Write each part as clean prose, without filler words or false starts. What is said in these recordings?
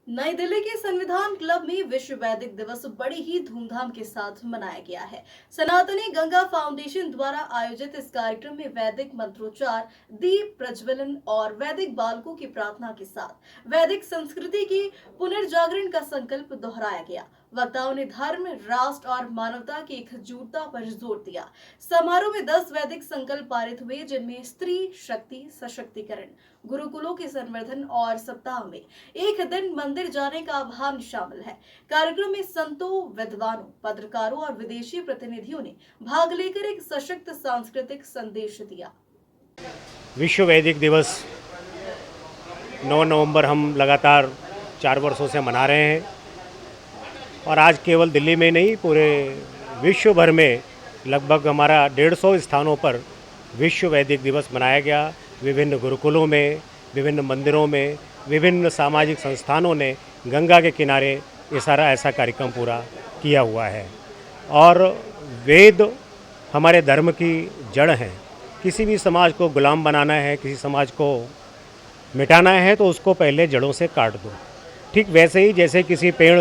नई दिल्ली के संविधान क्लब में विश्व वैदिक दिवस बड़ी ही धूमधाम के साथ मनाया गया है। सनातनी गंगा फाउंडेशन द्वारा आयोजित इस कार्यक्रम में वैदिक मंत्रोच्चार, दीप प्रज्वलन और वैदिक बालकों की प्रार्थना के साथ वैदिक संस्कृति की पुनर्जागरण का संकल्प दोहराया गया। वक्ताओं ने धर्म, राष्ट्र और मानवता की एकजुटता पर जोर दिया। समारोह में 10 वैदिक संकल्प पारित हुए, जिनमें स्त्री शक्ति सशक्तिकरण, गुरुकुलों के संवर्धन और सप्ताह में एक दिन मंदिर जाने का आह्वान शामिल है। कार्यक्रम में संतों, विद्वानों, पत्रकारों और विदेशी प्रतिनिधियों ने भाग लेकर एक सशक्त सांस्कृतिक संदेश दिया। विश्व वैदिक दिवस 9 नवंबर हम लगातार 4 वर्षों से मना रहे हैं और आज केवल दिल्ली में नहीं, पूरे विश्व भर में लगभग हमारा 150 स्थानों पर विश्व वैदिक दिवस मनाया गया। विभिन्न गुरुकुलों में, विभिन्न मंदिरों में, विभिन्न सामाजिक संस्थानों ने गंगा के किनारे ये सारा ऐसा कार्यक्रम पूरा किया हुआ है। और वेद हमारे धर्म की जड़ हैं। किसी भी समाज को गुलाम बनाना है, किसी समाज को मिटाना है, तो उसको पहले जड़ों से काट दो। ठीक वैसे ही जैसे किसी पेड़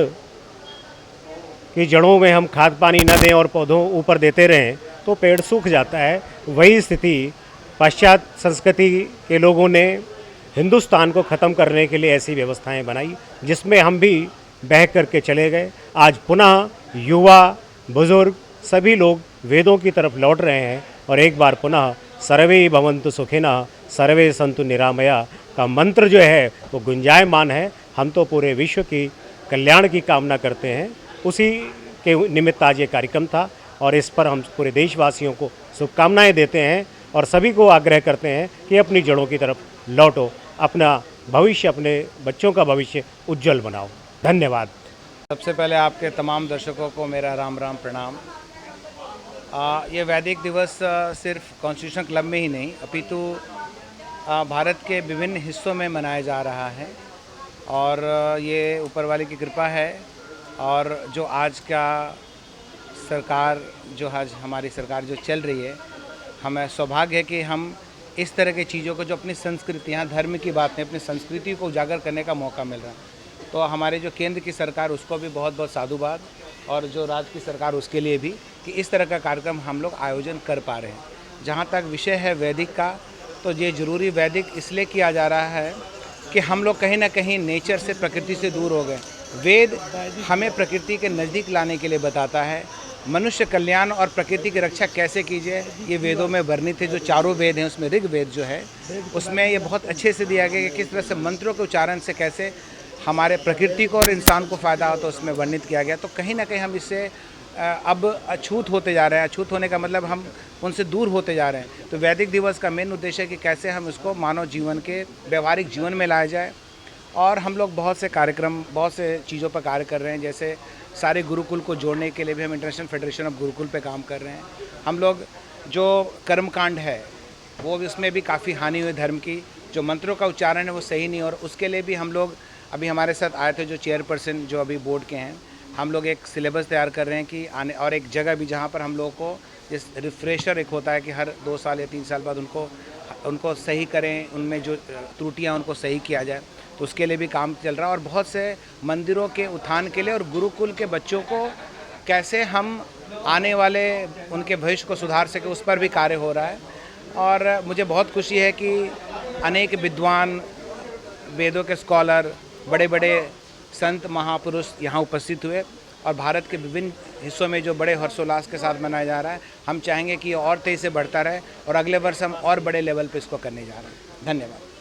की जड़ों में हम खाद पानी न दें और पौधों ऊपर देते रहें तो पेड़ सूख जाता है, वही स्थिति पाश्चात्य संस्कृति के लोगों ने हिंदुस्तान को ख़त्म करने के लिए ऐसी व्यवस्थाएं बनाई, जिसमें हम भी बह करके चले गए। आज पुनः युवा, बुजुर्ग सभी लोग वेदों की तरफ लौट रहे हैं और एक बार पुनः सर्वे भवन्तु सुखिनः सर्वे सन्तु निरामया का मंत्र जो है वो गुंजायमान है। हम तो पूरे विश्व की कल्याण की कामना करते हैं, उसी के निमित्त आज ये कार्यक्रम था और इस पर हम पूरे देशवासियों को शुभकामनाएं देते हैं और सभी को आग्रह करते हैं कि अपनी जड़ों की तरफ लौटो, अपना भविष्य, अपने बच्चों का भविष्य उज्जवल बनाओ। धन्यवाद। सबसे पहले आपके तमाम दर्शकों को मेरा राम राम प्रणाम। ये वैदिक दिवस सिर्फ कॉन्स्टिट्यूशन क्लब में ही नहीं अपितु भारत के विभिन्न हिस्सों में मनाया जा रहा है और ये ऊपर वाले की कृपा है। और जो आज का सरकार, जो आज हमारी सरकार जो चल रही है, हमें सौभाग्य है कि हम इस तरह की चीज़ों को, जो अपनी संस्कृति, यहाँ धर्म की बात नहीं, अपनी संस्कृति को उजागर करने का मौका मिल रहा है। तो हमारे जो केंद्र की सरकार, उसको भी बहुत बहुत साधुवाद, और जो राज्य की सरकार उसके लिए भी, कि इस तरह का कार्यक्रम हम लोग आयोजन कर पा रहे हैं। जहाँ तक विषय है वैदिक का, तो ये ज़रूरी वैदिक इसलिए किया जा रहा है कि हम लोग कहीं ना कहीं नेचर से, प्रकृति से दूर हो गए। वेद हमें प्रकृति के नज़दीक लाने के लिए बताता है। मनुष्य कल्याण और प्रकृति की रक्षा कैसे कीजिए, ये वेदों में वर्णित है। जो चारों वेद हैं उसमें ऋग्वेद जो है उसमें ये बहुत अच्छे से दिया गया कि किस तरह से मंत्रों के उच्चारण से कैसे हमारे प्रकृति को और इंसान को फ़ायदा हो, तो उसमें वर्णित किया गया। तो कहीं ना कहीं हम इससे अब अछूत होते जा रहे हैं। अछूत होने का मतलब हम उनसे दूर होते जा रहे हैं। तो वैदिक दिवस का मेन उद्देश्य है कि कैसे हम इसको मानव जीवन के व्यवहारिक जीवन में लाया जाए। और हम लोग बहुत से कार्यक्रम, बहुत से चीज़ों पर कार्य कर रहे हैं। जैसे सारे गुरुकुल को जोड़ने के लिए भी हम इंटरनेशनल फेडरेशन ऑफ गुरुकुल पे काम कर रहे हैं। हम लोग जो कर्मकांड है वो भी, उसमें भी काफ़ी हानि हुई धर्म की। जो मंत्रों का उच्चारण है वो सही नहीं, और उसके लिए भी हम लोग, अभी हमारे साथ आए थे जो चेयरपर्सन जो अभी बोर्ड के हैं, हम लोग एक सिलेबस तैयार कर रहे हैं कि आने, और एक जगह भी जहाँ पर हम लोगों को जिस रिफ्रेशर एक होता है कि हर 2 साल या 3 साल बाद उनको सही करें, उनमें जो त्रुटियाँ उनको सही किया जाए, तो उसके लिए भी काम चल रहा है। और बहुत से मंदिरों के उत्थान के लिए और गुरुकुल के बच्चों को कैसे हम आने वाले उनके भविष्य को सुधार सके, उस पर भी कार्य हो रहा है। और मुझे बहुत खुशी है कि अनेक विद्वान, वेदों के स्कॉलर, बड़े बड़े संत महापुरुष यहाँ उपस्थित हुए और भारत के विभिन्न हिस्सों में जो बड़े हर्षोल्लास के साथ मनाया जा रहा है। हम चाहेंगे कि और तेज़ी से बढ़ता रहे और अगले वर्ष हम और बड़े लेवल पे इसको करने जा रहे हैं। धन्यवाद।